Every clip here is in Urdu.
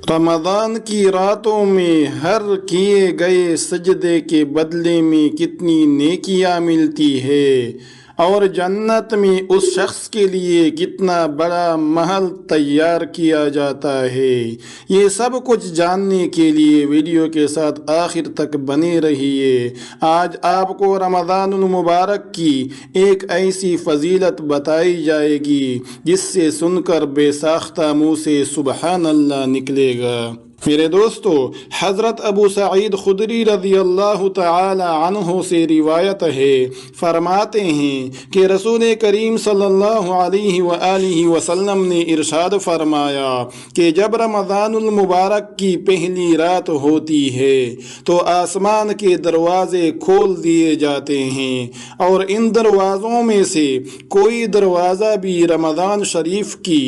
رمضان کی راتوں میں ہر کیے گئے سجدے کے بدلے میں کتنی نیکیاں ملتی ہے، اور جنت میں اس شخص کے لیے کتنا بڑا محل تیار کیا جاتا ہے۔ یہ سب کچھ جاننے کے لیے ویڈیو کے ساتھ آخر تک بنے رہیے۔ آج آپ کو رمضان المبارک کی ایک ایسی فضیلت بتائی جائے گی جس سے سن کر بے ساختہ منہ سے سبحان اللہ نکلے گا۔ میرے دوستو، حضرت ابو سعید خدری رضی اللہ تعالی عنہ سے روایت ہے، فرماتے ہیں کہ رسول کریم صلی اللہ علیہ وآلہ وسلم نے ارشاد فرمایا کہ جب رمضان المبارک کی پہلی رات ہوتی ہے تو آسمان کے دروازے کھول دیے جاتے ہیں، اور ان دروازوں میں سے کوئی دروازہ بھی رمضان شریف کی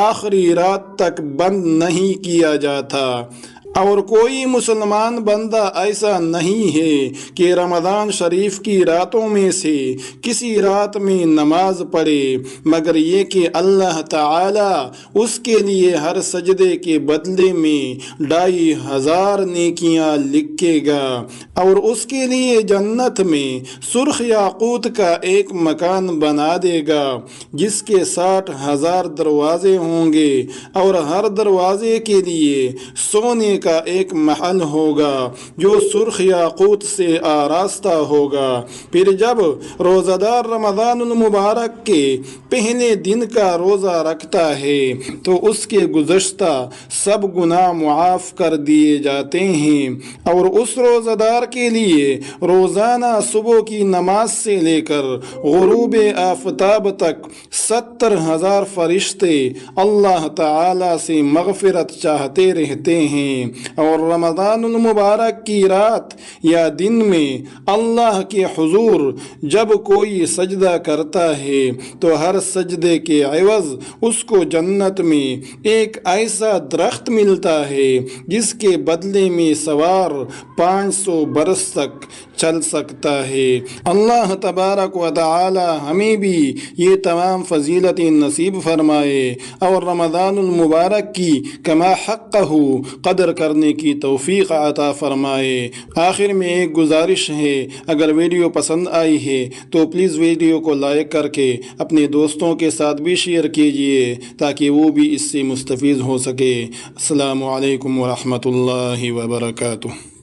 آخری رات تک بند نہیں کیا جاتا، اور کوئی مسلمان بندہ ایسا نہیں ہے کہ رمضان شریف کی راتوں میں سے کسی رات میں نماز پڑھے مگر یہ کہ اللہ تعالی اس کے لیے ہر سجدے کے بدلے میں 2500 نیکیاں لکھے گا، اور اس کے لیے جنت میں سرخ یاقوت کا ایک مکان بنا دے گا جس کے 60,000 دروازے ہوں گے، اور ہر دروازے کے لیے سونے کا ایک محل ہوگا جو سرخ یاقوت سے آراستہ ہوگا۔ پھر جب روزہ دار رمضان المبارک کے پہلے دن کا روزہ رکھتا ہے تو اس کے گزشتہ سب گناہ معاف کر دیے جاتے ہیں، اور اس روزہ دار کے لیے روزانہ صبح کی نماز سے لے کر غروب آفتاب تک 70,000 فرشتے اللہ تعالی سے مغفرت چاہتے رہتے ہیں، اور رمضان المبارک کی رات یا دن میں اللہ کے حضور جب کوئی سجدہ کرتا ہے تو ہر سجدے کے عوض اس کو جنت میں ایک ایسا درخت ملتا ہے جس کے بدلے میں سوار 500 برس تک چل سکتا ہے۔ اللہ تبارک و تعالی ہمیں بھی یہ تمام فضیلتیں نصیب فرمائے اور رمضان المبارک کی کما حقہ قدر کرنے کی توفیق عطا فرمائے۔ آخر میں ایک گزارش ہے، اگر ویڈیو پسند آئی ہے تو پلیز ویڈیو کو لائک کر کے اپنے دوستوں کے ساتھ بھی شیئر کیجئے تاکہ وہ بھی اس سے مستفید ہو سکے۔ السلام علیکم ورحمۃ اللہ وبرکاتہ۔